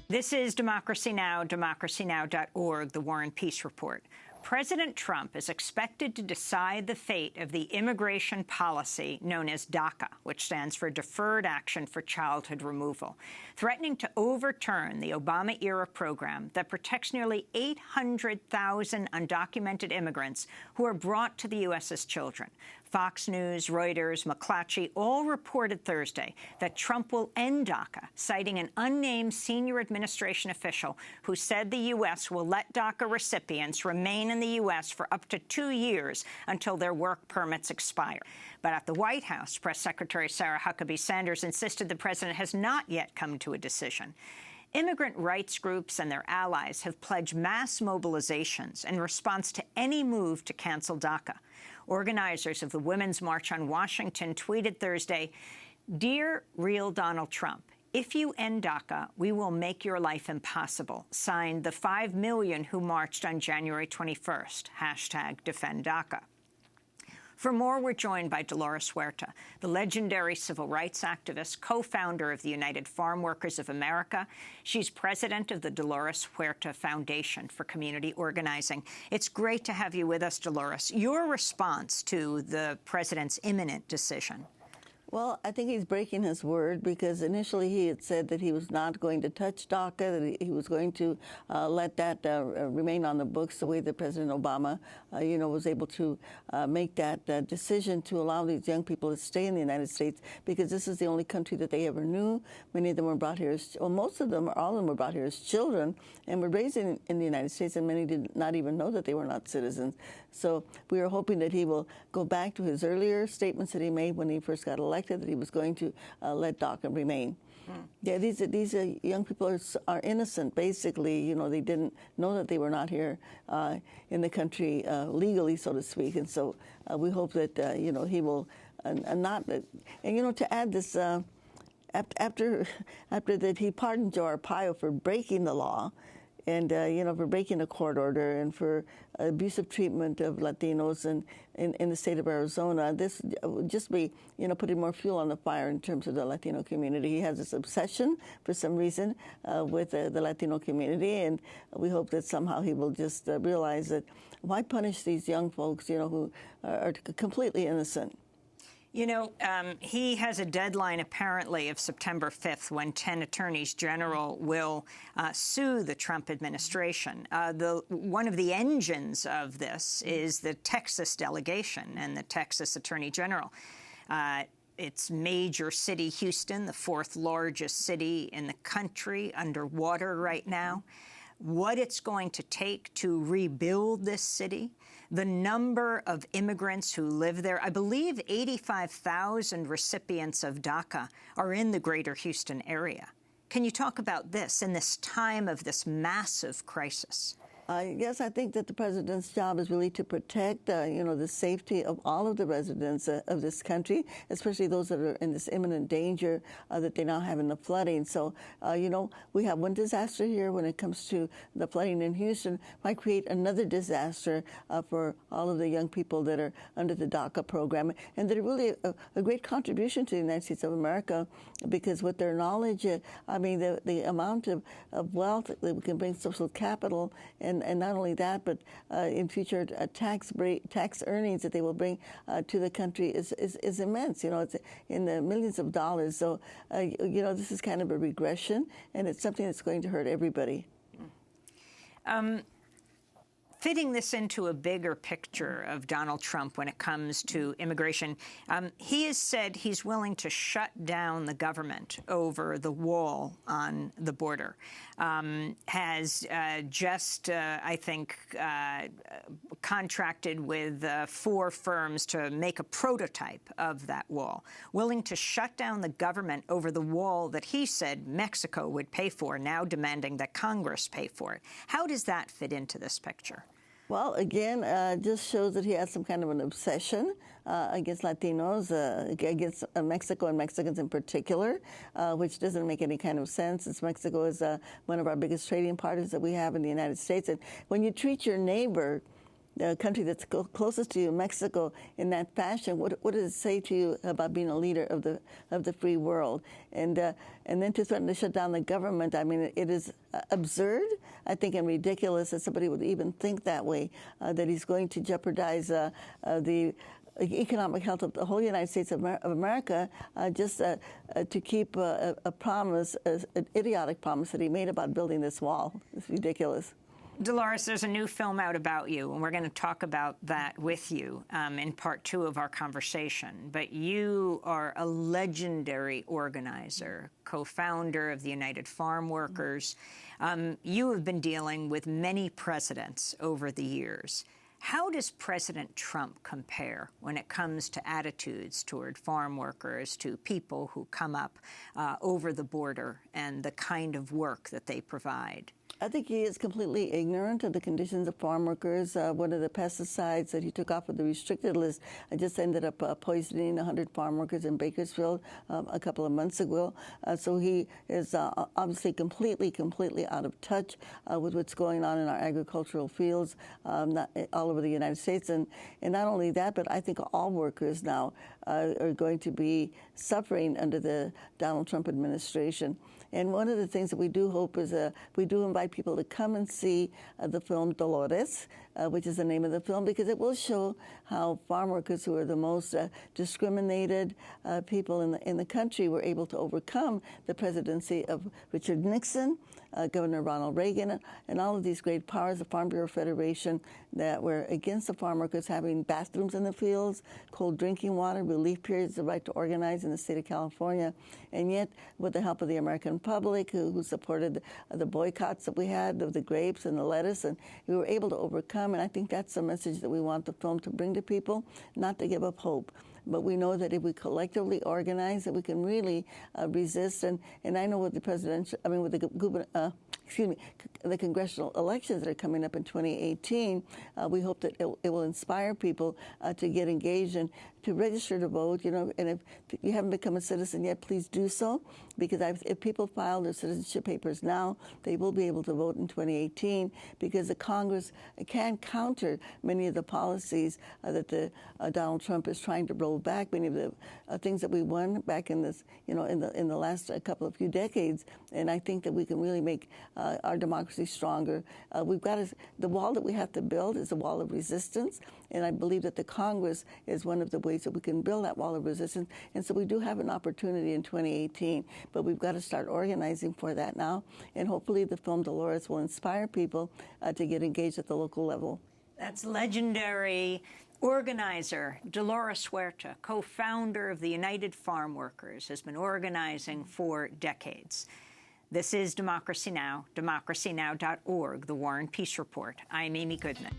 This is Democracy Now!, democracynow.org, the War and Peace Report. President Trump is expected to decide the fate of the immigration policy known as DACA, which stands for Deferred Action for Childhood Removal, threatening to overturn the Obama-era program that protects nearly 800,000 undocumented immigrants who are brought to the U.S. as children. Fox News, Reuters, McClatchy all reported Thursday that Trump will end DACA, citing an unnamed senior administration official who said the U.S. will let DACA recipients remain in the U.S. for up to 2 years until their work permits expire. But at the White House, Press Secretary Sarah Huckabee Sanders insisted the president has not yet come to a decision. Immigrant rights groups and their allies have pledged mass mobilizations in response to any move to cancel DACA. Organizers of the Women's March on Washington tweeted Thursday, "Dear real Donald Trump, if you end DACA, we will make your life impossible." Signed the 5 million who marched on January 21st. #DefendDACA. For more, we're joined by Dolores Huerta, the legendary civil rights activist, co-founder of the United Farm Workers of America. She's president of the Dolores Huerta Foundation for Community Organizing. It's great to have you with us, Dolores. Your response to the president's imminent decision? Well, I think he's breaking his word, because initially he had said that he was not going to touch DACA, that he was going to let that remain on the books the way that President Obama, was able to make that decision to allow these young people to stay in the United States, because this is the only country that they ever knew. Many of them were brought here most of them, or all of them were brought here as children and were raised in the United States, and many did not even know that they were not citizens. So we are hoping that he will go back to his earlier statements that he made when he first got elected, that he was going to let DACA remain. Yeah, these young people are innocent, basically. They didn't know that they were not here in the country legally, so to speak. And so we hope that, he will not, to add this, after that he pardoned Joe Arpaio for breaking the law, and, for breaking a court order and for abusive treatment of Latinos in the state of Arizona. This would just be, putting more fuel on the fire in terms of the Latino community. He has this obsession, for some reason, with the Latino community, and we hope that somehow he will just realize that why punish these young folks, who are completely innocent. He has a deadline, apparently, of September 5th when 10 attorneys general will sue the Trump administration. One of the engines of this is the Texas delegation and the Texas attorney general. Its major city, Houston, the 4th largest city in the country, underwater right now. What it's going to take to rebuild this city, the number of immigrants who live there. I believe 85,000 recipients of DACA are in the greater Houston area. Can you talk about this in this time of this massive crisis? Yes, I think that the president's job is really to protect, the safety of all of the residents of this country, especially those that are in this imminent danger that they now have in the flooding. So, we have one disaster here when it comes to the flooding in Houston, might create another disaster for all of the young people that are under the DACA program. And they're really a great contribution to the United States of America, because with their knowledge, the amount of wealth that we can bring, social capital, and not only that, but in future tax earnings that they will bring to the country is immense. It's in the millions of dollars. So, this is kind of a regression, and it's something that's going to hurt everybody. Fitting this into a bigger picture of Donald Trump when it comes to immigration, he has said he's willing to shut down the government over the wall on the border. Has contracted with 4 firms to make a prototype of that wall, willing to shut down the government over the wall that he said Mexico would pay for, now demanding that Congress pay for it. How does that fit into this picture? Well, again, just shows that he has some kind of an obsession against Latinos, against Mexico and Mexicans in particular, which doesn't make any kind of sense, since Mexico is one of our biggest trading partners that we have in the United States. And when you treat your neighbor the country that's closest to you, Mexico, in that fashion, what does it say to you about being a leader of the free world? And then to threaten to shut down the government, I mean, it is absurd, I think, and ridiculous that somebody would even think that way, that he's going to jeopardize the economic health of the whole United States of America, just to keep a promise, an idiotic promise that he made about building this wall. It's ridiculous. Dolores, there's a new film out about you, and we're going to talk about that with you in part 2 of our conversation. But you are a legendary organizer, co-founder of the United Farm Workers. You have been dealing with many presidents over the years. How does President Trump compare when it comes to attitudes toward farm workers, to people who come up over the border and the kind of work that they provide? I think he is completely ignorant of the conditions of farm workers. One of the pesticides that he took off of the restricted list just ended up poisoning 100 farm workers in Bakersfield a couple of months ago. So he is obviously completely out of touch with what's going on in our agricultural fields all over the United States. And not only that, but I think all workers now are going to be suffering under the Donald Trump administration. And one of the things that we do hope is we do invite people to come and see the film Dolores, which is the name of the film, because it will show how farm workers, who are the most discriminated people in the country, were able to overcome the presidency of Richard Nixon, Governor Ronald Reagan, and all of these great powers, the Farm Bureau Federation, that were against the farm workers having bathrooms in the fields, cold drinking water, relief periods, the right to organize in the state of California. And yet, with the help of the American public, who supported the boycotts that we had of the grapes and the lettuce, and we were able to overcome. And I think that's the message that we want the film to bring to people, not to give up hope. But we know that if we collectively organize, that we can really resist. And I know with the the congressional elections that are coming up in 2018, we hope that it will inspire people to get engaged and to register to vote. You know, and if you haven't become a citizen yet, please do so, because if people file their citizenship papers now, they will be able to vote in 2018, because the Congress can counter many of the policies that Donald Trump is trying to roll back. Many of the things that we won back in this, in the last few decades, and I think that we can really make our democracy stronger. The wall that we have to build is a wall of resistance, and I believe that the Congress is one of the ways that we can build that wall of resistance. And so we do have an opportunity in 2018, but we've got to start organizing for that now. And hopefully the film Dolores will inspire people to get engaged at the local level. That's legendary organizer Dolores Huerta, co-founder of the United Farm Workers, has been organizing for decades. This is Democracy Now!, democracynow.org, The War and Peace Report. I'm Amy Goodman.